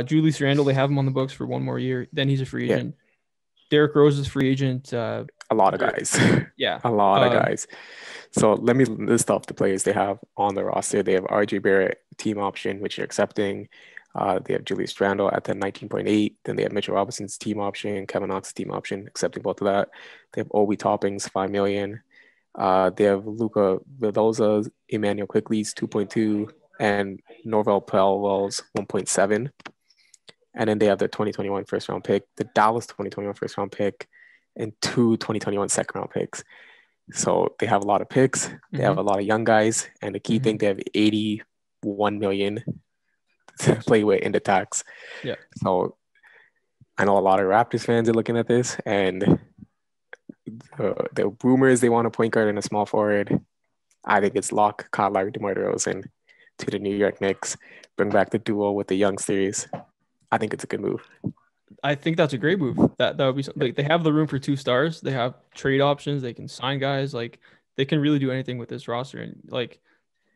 Julius Randle, they have him on the books for one more year. Then he's a free Yeah, agent. Derrick Rose is free agent. a lot of guys. Yeah. A lot of guys. So let me list off the players they have on the roster. They have RJ Barrett, team option, which they're accepting. They have Julius Randle at the 19.8. Then they have Mitchell Robinson's team option, Kevin Knox's team option, accepting both of that. They have Obi Toppings, 5 million. They have Luca Vildoza, Emmanuel Quickly's 2.2, and Norvel Powell's 1.7. And then they have the 2021 first round pick, the Dallas 2021 first round pick, and two 2021 second round picks. So they have a lot of picks. They have a lot of young guys. And the key thing, they have 81 million to play with in the tax. Yeah. So I know a lot of Raptors fans are looking at this, and the rumors they want a point guard and a small forward. I think it's lock Kyle Lowry, DeMar DeRozan to the New York Knicks. Bring back the duo with the youngsters. I think it's a good move. I think that's a great move. That would be something. Like, they have the room for 2 stars. They have trade options. They can sign guys. Like, they can really do anything with this roster. And like,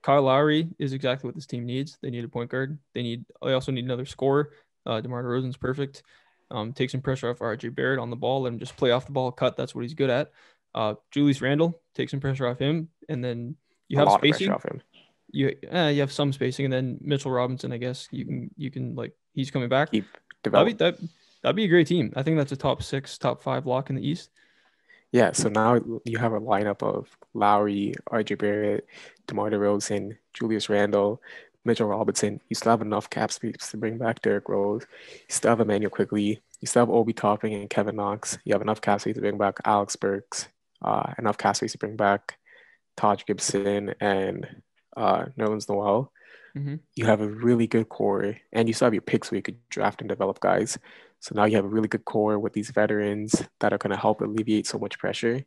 Kyle Lowry is exactly what this team needs. They need a point guard. They also need another scorer. DeMar DeRozan's perfect. Take some pressure off RJ Barrett on the ball. Let him just play off the ball, cut. That's what he's good at. Julius Randle, take some pressure off him, and then you have spacing. Off him. You have some spacing, and then Mitchell Robinson. I guess you can like, he's coming back. That'd be a great team. I think that's a top 6, top 5 lock in the East. Yeah, so now you have a lineup of Lowry, RJ Barrett, DeMar DeRozan, Julius Randle, Mitchell Robinson. You still have enough cap space to bring back Derrick Rose. You still have Emmanuel Quickly. You still have Obi Topping and Kevin Knox. You have enough cap space to bring back Alex Burks. Enough cap space to bring back Taj Gibson and Nerlens Noel. You have a really good core, and you still have your picks where you could draft and develop guys. So now you have a really good core with these veterans that are going to help alleviate so much pressure.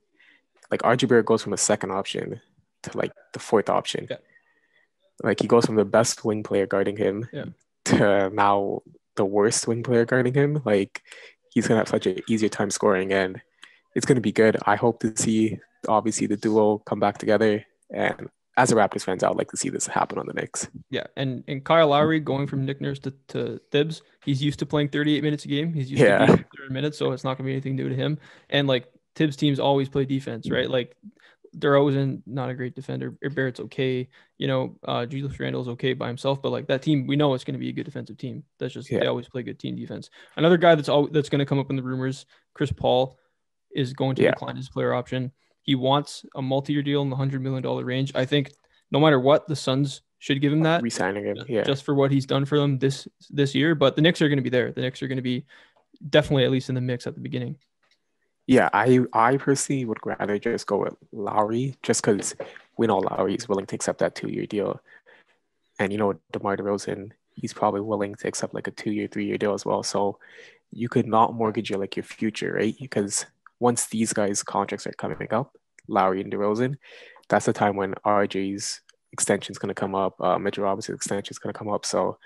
Like RJ Barrett goes from a second option to like the 4th option. Yeah. Like he goes from the best wing player guarding him to now the worst wing player guarding him. Like he's going to have such an easier time scoring, and it's going to be good. I hope to see obviously the duo come back together, and as a Raptors fans, I would like to see this happen on the Knicks. Yeah, and Kyle Lowry going from Nick Nurse to Thibs, he's used to playing 38 minutes a game. He's used to being 30 minutes, so it's not going to be anything new to him. And like Thibs teams always play defense, right? Like DeRozan, not a great defender. Barrett's okay. Julius Randle's okay by himself, but like that team, we know it's going to be a good defensive team. That's just they always play good team defense. Another guy that's going to come up in the rumors, Chris Paul, is going to decline his player option. He wants a multi-year deal in the $100 million range. I think no matter what, the Suns should give him that. Resigning him, just for what he's done for them this year. But the Knicks are going to be there. The Knicks are going to be definitely at least in the mix at the beginning. Yeah, I personally would rather just go with Lowry, just because we know Lowry is willing to accept that 2-year deal. And DeMar DeRozan, he's probably willing to accept like a 2-year, 3-year deal as well. So you could not mortgage your future, right? Because once these guys' contracts are coming up, Lowry and DeRozan, that's the time when RJ's extension is going to come up, Mitchell Robinson's extension is going to come up. So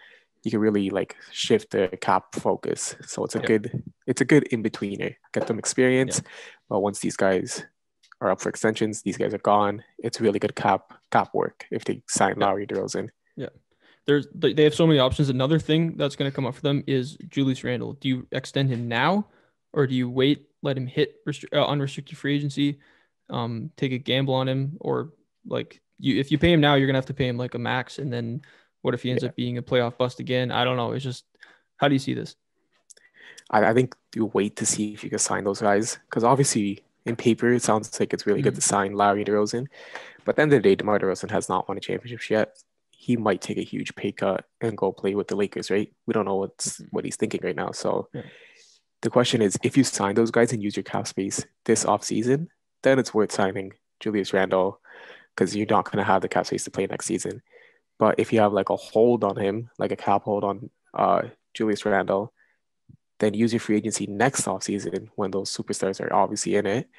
you can really shift the cap focus. So it's a good in-betweener. Get them experience, but once these guys are up for extensions, these guys are gone. It's really good cap work if they sign Lowry, DeRozan. Yeah. They have so many options. Another thing that's going to come up for them is Julius Randle. Do you extend him now, or do you wait, let him hit unrestricted free agency, take a gamble on him, or if you pay him now, you're gonna have to pay him like a max, and then what if he ends up being a playoff bust again? I don't know. It's just, how do you see this? I think you wait to see if you can sign those guys, because obviously in paper it sounds like it's really good to sign Lowry and DeRozan, but at the end of the day, DeMar DeRozan has not won a championship yet. He might take a huge pay cut and go play with the Lakers, right? We don't know what he's thinking right now. So the question is, if you sign those guys and use your cap space this offseason, then it's worth signing Julius Randle, because you're not going to have the cap space to play next season. But if you have a hold on him, like a cap hold on Julius Randle, then use your free agency next offseason when those superstars are obviously in it,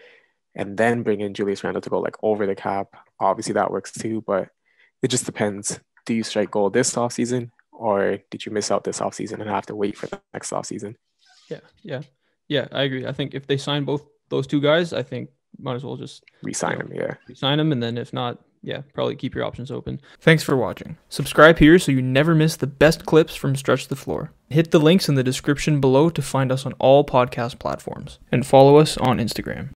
and then bring in Julius Randle to go over the cap. Obviously that works too, but it just depends. Do you strike gold this offseason, or did you miss out this offseason and have to wait for the next offseason? Yeah, I agree. I think if they sign both those two guys, I think might as well just re-sign them. Re-sign them, and then if not, yeah, probably keep your options open. Thanks for watching. Subscribe here so you never miss the best clips from Stretch the Floor. Hit the links in the description below to find us on all podcast platforms, and follow us on Instagram.